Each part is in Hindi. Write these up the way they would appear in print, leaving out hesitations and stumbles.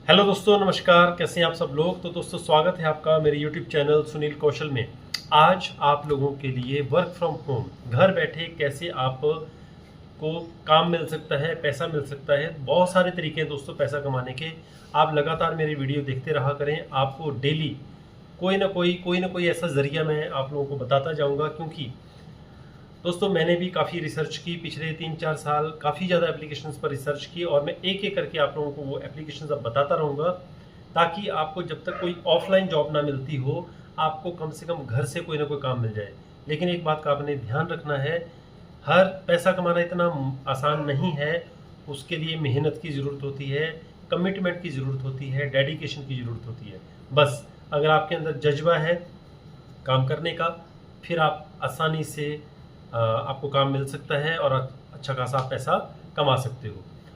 हेलो दोस्तों, नमस्कार। कैसे हैं आप सब लोग। तो दोस्तों, स्वागत है आपका मेरे यूट्यूब चैनल सुनील कौशल में। आज आप लोगों के लिए वर्क फ्रॉम होम, घर बैठे कैसे आप को काम मिल सकता है, पैसा मिल सकता है। बहुत सारे तरीके हैं दोस्तों पैसा कमाने के। आप लगातार मेरी वीडियो देखते रहा करें। आपको डेली कोई ना कोई ऐसा जरिया मैं आप लोगों को बताता जाऊंगा, क्योंकि दोस्तों मैंने भी काफ़ी रिसर्च की पिछले 3-4 साल, काफ़ी ज़्यादा एप्लीकेशंस पर रिसर्च की, और मैं एक एक करके आप लोगों को वो एप्लीकेशंस अब बताता रहूँगा, ताकि आपको जब तक कोई ऑफलाइन जॉब ना मिलती हो, आपको कम से कम घर से कोई ना कोई काम मिल जाए। लेकिन एक बात का आपने ध्यान रखना है, हर पैसा कमाना इतना आसान नहीं है। उसके लिए मेहनत की ज़रूरत होती है, कमिटमेंट की ज़रूरत होती है, डेडिकेशन की ज़रूरत होती है। बस अगर आपके अंदर जज्बा है काम करने का, फिर आप आसानी से आपको काम मिल सकता है और अच्छा खासा पैसा कमा सकते हो।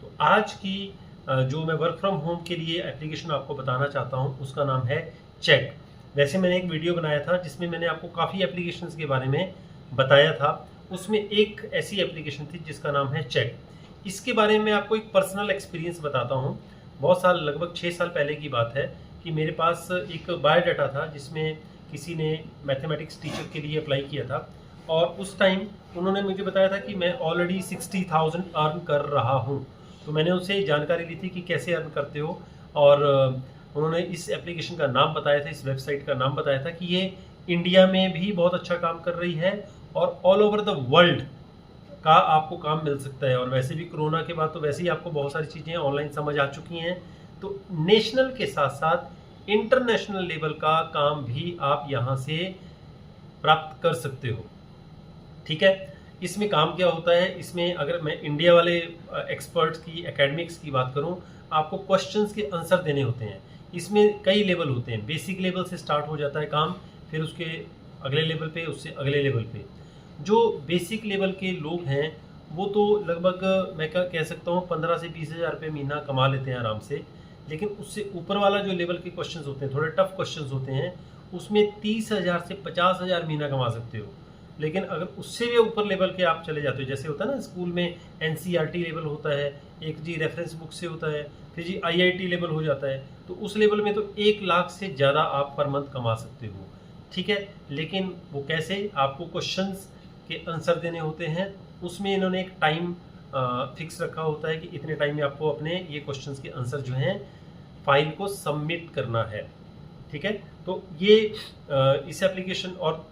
तो आज की जो मैं वर्क फ्रॉम होम के लिए एप्लीकेशन आपको बताना चाहता हूँ, उसका नाम है चेक। वैसे मैंने एक वीडियो बनाया था जिसमें मैंने आपको काफ़ी एप्लीकेशंस के बारे में बताया था। उसमें एक ऐसी एप्लीकेशन थी जिसका नाम है चेक। इसके बारे में आपको एक पर्सनल एक्सपीरियंस बताता हूँ। बहुत साल, लगभग 6 साल पहले की बात है कि मेरे पास एक बायोडाटा था जिसमें किसी ने मैथमेटिक्स टीचर के लिए अप्लाई किया था, और उस टाइम उन्होंने मुझे बताया था कि मैं ऑलरेडी 60,000 अर्न कर रहा हूँ। तो मैंने उनसे जानकारी ली थी कि कैसे अर्न करते हो, और उन्होंने इस एप्लीकेशन का नाम बताया था, इस वेबसाइट का नाम बताया था कि ये इंडिया में भी बहुत अच्छा काम कर रही है और ऑल ओवर द वर्ल्ड का आपको काम मिल सकता है। और वैसे भी कोरोना के बाद तो वैसे ही आपको बहुत सारी चीज़ें ऑनलाइन समझ आ चुकी हैं। तो नेशनल के साथ साथ इंटरनेशनल लेवल का काम भी आप यहाँ से प्राप्त कर सकते हो। ठीक है। इसमें काम क्या होता है, इसमें अगर मैं इंडिया वाले एक्सपर्ट्स की, एकेडमिक्स की बात करूं, आपको क्वेश्चंस के आंसर देने होते हैं। इसमें कई लेवल होते हैं। बेसिक लेवल से स्टार्ट हो जाता है काम, फिर उसके अगले लेवल पे, उससे अगले लेवल पे। जो बेसिक लेवल के लोग हैं वो तो लगभग मैं क्या कह सकता हूँ 15 से 20 हज़ार रुपये महीना कमा लेते हैं आराम से। लेकिन उससे ऊपर वाला जो लेवल के क्वेश्चंस होते हैं, थोड़े टफ क्वेश्चंस होते हैं, उसमें 30,000 से 50,000 महीना कमा सकते हो। लेकिन अगर उससे भी ऊपर लेवल के आप चले जाते हो, जैसे होता है ना स्कूल में एनसीईआरटी लेवल होता है, एक जी रेफरेंस बुक से होता है, फिर जी आईआईटी लेवल हो जाता है, तो उस लेवल में तो 1 लाख से ज़्यादा आप पर मंथ कमा सकते हो। ठीक है। लेकिन वो कैसे, आपको क्वेश्चंस के आंसर देने होते हैं। उसमें इन्होंने एक टाइम फिक्स रखा होता है कि इतने टाइम में आपको अपने ये क्वेश्चंस के आंसर जो हैं फाइल को सबमिट करना है। ठीक है। तो ये इस एप्लीकेशन और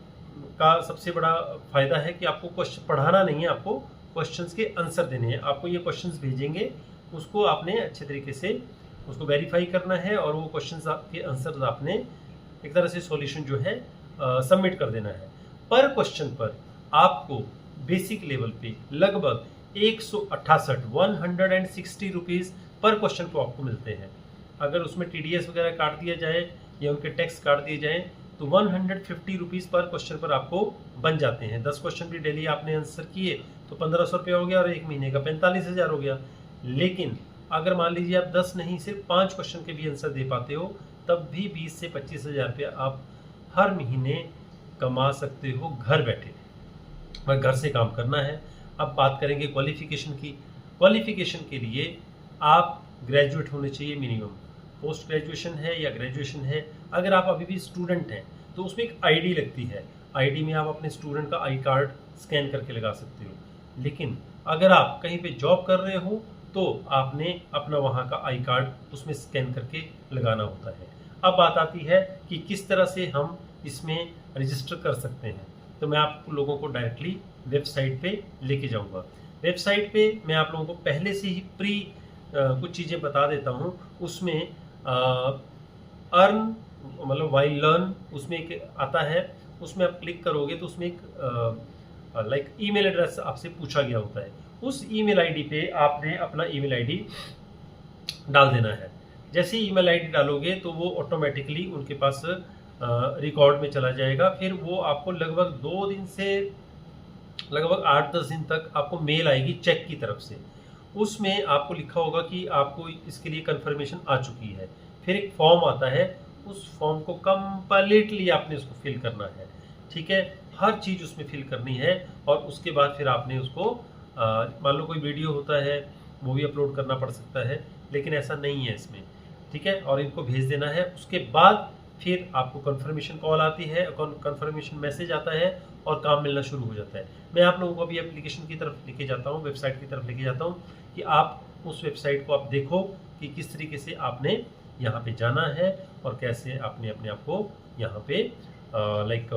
का सबसे बड़ा फायदा है कि आपको क्वेश्चन पढ़ाना नहीं है, आपको क्वेश्चंस के आंसर देने हैं। आपको ये क्वेश्चंस भेजेंगे, उसको आपने अच्छे तरीके से उसको वेरीफाई करना है, और वो क्वेश्चंस के आंसर आपने एक तरह से सॉल्यूशन जो है सबमिट कर देना है। पर क्वेश्चन पर आपको बेसिक लेवल पे लगभग 160 रुपीज़ पर क्वेश्चन को आपको मिलते हैं। अगर उसमें टीडीएस वगैरह काट दिया जाए या उनके टैक्स काट दिए जाए तो 150 रुपीज़ पर क्वेश्चन पर आपको बन जाते हैं। 10 क्वेश्चन भी डेली आपने आंसर किए तो 1500 रुपया हो गया, और एक महीने का 45,000 हो गया। लेकिन अगर मान लीजिए आप 10 नहीं, सिर्फ 5 क्वेश्चन के भी आंसर दे पाते हो, तब भी 20 से 25,000 रुपया आप हर महीने कमा सकते हो घर बैठे। पर घर से काम करना है। अब बात करेंगे क्वालिफिकेशन की। क्वालिफिकेशन के लिए आप ग्रेजुएट होने चाहिए मिनिमम। पोस्ट ग्रेजुएशन है या ग्रेजुएशन है। अगर आप अभी भी स्टूडेंट हैं तो उसमें एक आईडी लगती है। आईडी में आप अपने स्टूडेंट का आई कार्ड स्कैन करके लगा सकते हो। लेकिन अगर आप कहीं पे जॉब कर रहे हो तो आपने अपना वहाँ का आई कार्ड उसमें स्कैन करके लगाना होता है। अब बात आती है कि किस तरह से हम इसमें रजिस्टर कर सकते हैं। तो मैं आप लोगों को डायरेक्टली वेबसाइट पे लेके जाऊंगा। वेबसाइट पे मैं आप लोगों को पहले से ही प्री कुछ चीज़ें बता देता हूँ। उसमें अर्न मतलब वाइल लर्न उसमें एक आता है, उसमें आप क्लिक करोगे तो उसमें एक लाइक ईमेल एड्रेस आपसे पूछा गया होता है। उस ईमेल आईडी पे आपने अपना ईमेल आईडी डाल देना है। जैसे ही ईमेल आईडी डालोगे तो वो ऑटोमेटिकली उनके पास रिकॉर्ड में चला जाएगा। फिर वो आपको लगभग 2 दिन से लगभग 8-10 दिन तक आपको मेल आएगी चेक की तरफ से। उसमें आपको लिखा होगा कि आपको इसके लिए कंफर्मेशन आ चुकी है। फिर एक फॉर्म आता है, उस फॉर्म को कंप्लीटली आपने उसको फिल करना है। ठीक है। हर चीज़ उसमें फिल करनी है, और उसके बाद फिर आपने उसको मान लो कोई वीडियो होता है वो भी अपलोड करना पड़ सकता है, लेकिन ऐसा नहीं है इसमें। ठीक है, और इनको भेज देना है। उसके बाद फिर आपको कंफर्मेशन कॉल आती है, कंफर्मेशन मैसेज आता है और काम मिलना शुरू हो जाता है। मैं आप लोगों को अभी एप्लीकेशन की तरफ लेके जाता हूँ, वेबसाइट की तरफ लेके जाता हूँ कि आप उस वेबसाइट को आप देखो कि किस तरीके से आपने यहाँ पे जाना है और कैसे आपने अपने आप को यहाँ पे लाइक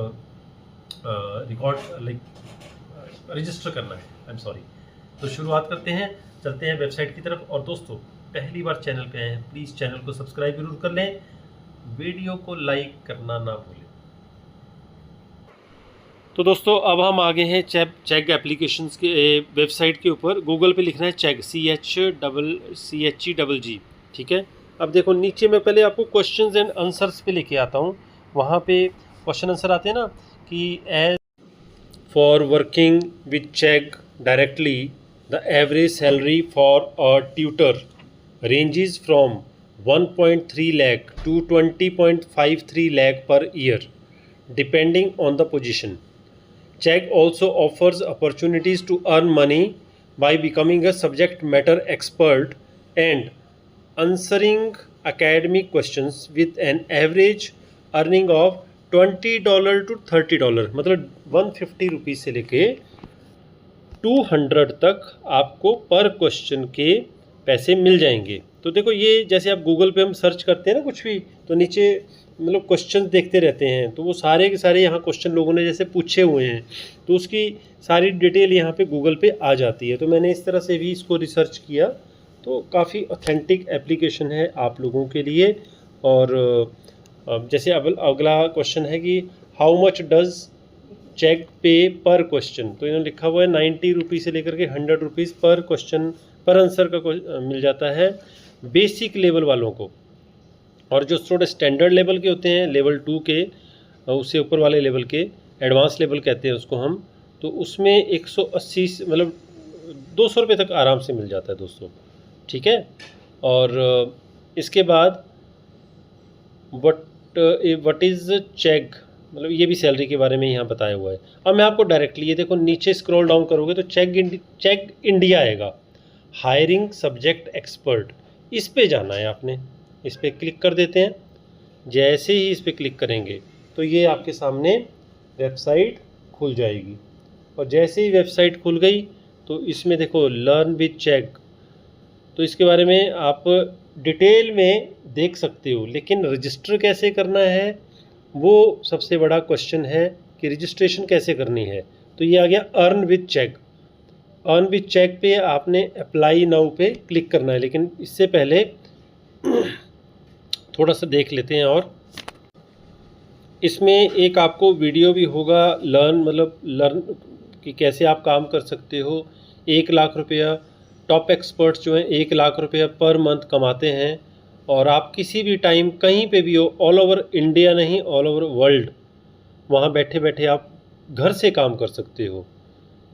रिकॉर्ड लाइक रजिस्टर करना है। I am sorry. तो शुरुआत करते हैं, चलते हैं वेबसाइट की तरफ। और दोस्तों, पहली बार चैनल पे आए हैं, प्लीज़ चैनल को सब्सक्राइब जरूर कर लें, वीडियो को लाइक करना ना भूलें। तो दोस्तों, अब हम आगे हैं चेक एप्लीकेशंस के वेबसाइट के ऊपर। गूगल पे लिखना है चेक, CHEG, ठीक है। अब देखो नीचे मैं पहले आपको क्वेश्चंस एंड आंसर्स पे लेके आता हूँ। वहाँ पे क्वेश्चन आंसर आते हैं ना कि as for working with Chegg directly the average salary for a tutor ranges from 1.3 lakh to 20.53 lakh per year depending on the position. Chegg also offers opportunities to earn money by becoming a subject matter expert and answering academic questions with an average earning of $20 to $30, मतलब 150 रुपीज़ से लेके 200 तक आपको पर क्वेश्चन के पैसे मिल जाएंगे। तो देखो, ये जैसे आप गूगल पे हम सर्च करते हैं ना कुछ भी, तो नीचे मतलब क्वेश्चन देखते रहते हैं, तो वो सारे के सारे यहाँ क्वेश्चन लोगों ने जैसे पूछे हुए हैं, तो उसकी सारी डिटेल यहाँ पे गूगल पे आ जाती है। तो मैंने इस तरह से भी इसको रिसर्च किया, तो काफ़ी ऑथेंटिक एप्लीकेशन है आप लोगों के लिए। और जैसे अब अगला क्वेश्चन है कि हाउ मच डज चेक पे पर क्वेश्चन, तो इन्होंने लिखा हुआ है 90 रुपीज़ से लेकर के 100 रुपीज़ पर क्वेश्चन पर आंसर का मिल जाता है बेसिक लेवल वालों को। और जो थोड़े स्टैंडर्ड लेवल के होते हैं, लेवल 2 के, उससे ऊपर वाले लेवल के, एडवांस लेवल कहते हैं उसको हम, तो उसमें 180 मतलब 200 रुपये तक आराम से मिल जाता है दोस्तों, ठीक है। और इसके बाद व्हाट इज़ चेक, मतलब ये भी सैलरी के बारे में यहाँ बताया हुआ है। अब मैं आपको डायरेक्टली, ये देखो नीचे स्क्रॉल डाउन करोगे तो चेक इंडिया आएगा, हायरिंग सब्जेक्ट एक्सपर्ट, इस पे जाना है आपने। इस पर क्लिक कर देते हैं। जैसे ही इस पर क्लिक करेंगे तो ये आपके सामने वेबसाइट खुल जाएगी। और जैसे ही वेबसाइट खुल गई तो इसमें देखो लर्न विद चेक, तो इसके बारे में आप डिटेल में देख सकते हो, लेकिन रजिस्टर कैसे करना है वो सबसे बड़ा क्वेश्चन है कि रजिस्ट्रेशन कैसे करनी है। तो ये आ गया earn with Chegg. Earn with Chegg पे आपने अप्लाई नाउ पे क्लिक करना है, लेकिन इससे पहले थोड़ा सा देख लेते हैं। और इसमें एक आपको वीडियो भी होगा, लर्न कि कैसे आप काम कर सकते हो। 1 लाख रुपया, टॉप एक्सपर्ट्स जो हैं 1 लाख रुपया पर मंथ कमाते हैं, और आप किसी भी टाइम कहीं पे भी हो, ऑल ओवर इंडिया नहीं ऑल ओवर वर्ल्ड, वहाँ बैठे बैठे आप घर से काम कर सकते हो।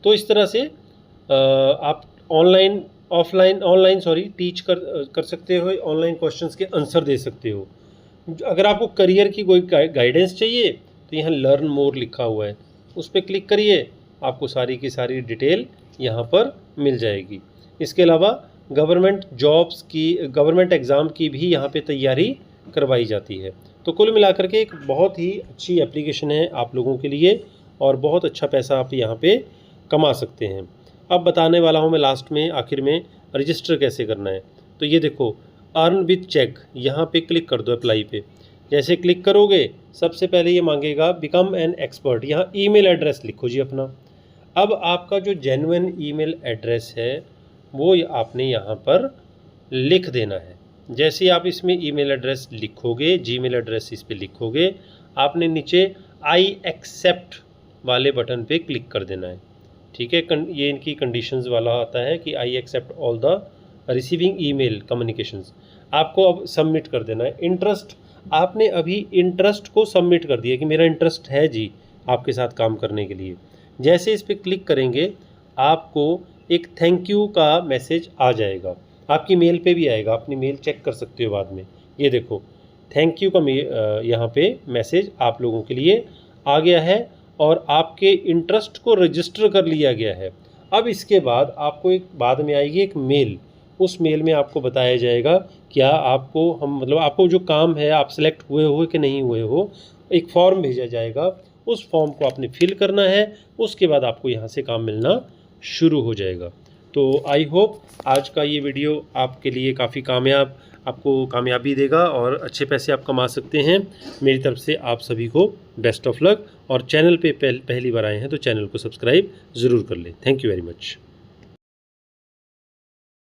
तो इस तरह से आप ऑनलाइन टीच कर सकते हो, ऑनलाइन क्वेश्चंस के आंसर दे सकते हो। अगर आपको करियर की कोई गाइडेंस चाहिए तो यहाँ लर्न मोर लिखा हुआ है, उस पर क्लिक करिए, आपको सारी की सारी डिटेल यहाँ पर मिल जाएगी। इसके अलावा गवर्नमेंट एग्ज़ाम की भी यहाँ पे तैयारी करवाई जाती है। तो कुल मिलाकर के एक बहुत ही अच्छी एप्लीकेशन है आप लोगों के लिए, और बहुत अच्छा पैसा आप यहाँ पे कमा सकते हैं। अब बताने वाला हूँ मैं लास्ट में, आखिर में रजिस्टर कैसे करना है। तो ये देखो अर्न विद चेक, यहाँ पे क्लिक कर दो अप्लाई पे। जैसे क्लिक करोगे सबसे पहले ये मांगेगा बिकम एन एक्सपर्ट, यहाँ ईमेल एड्रेस लिखो जी अपना। अब आपका जो जेन्युइन ईमेल एड्रेस है वो आपने यहाँ पर लिख देना है। जैसे आप इसमें ईमेल एड्रेस लिखोगे, जीमेल एड्रेस इस पे लिखोगे, आपने नीचे आई एक्सेप्ट वाले बटन पे क्लिक कर देना है, ठीक है। ये इनकी कंडीशंस वाला आता है कि I accept all the receiving email communications. आपको अब सबमिट कर देना है। इंटरेस्ट, आपने अभी इंटरेस्ट को सबमिट कर दिया कि मेरा इंटरेस्ट है जी आपके साथ काम करने के लिए। जैसे इस पर क्लिक करेंगे आपको एक थैंक यू का मैसेज आ जाएगा, आपकी मेल पे भी आएगा, अपनी मेल चेक कर सकते हो बाद में। ये देखो थैंक यू का यहाँ पे मैसेज आप लोगों के लिए आ गया है और आपके इंटरेस्ट को रजिस्टर कर लिया गया है। अब इसके बाद आपको एक बाद में आएगी एक मेल, उस मेल में आपको बताया जाएगा क्या आपको आपको जो काम है आप सेलेक्ट हुए हो कि नहीं हुए हो। एक फॉर्म भेजा जाएगा, उस फॉर्म को आपने फिल करना है, उसके बाद आपको यहाँ से काम मिलना शुरू हो जाएगा। तो आई होप आज का ये वीडियो आपके लिए काफ़ी आपको कामयाबी देगा और अच्छे पैसे आप कमा सकते हैं। मेरी तरफ से आप सभी को बेस्ट ऑफ लक। और चैनल पे पहली बार आए हैं तो चैनल को सब्सक्राइब ज़रूर कर लें। Thank you very much.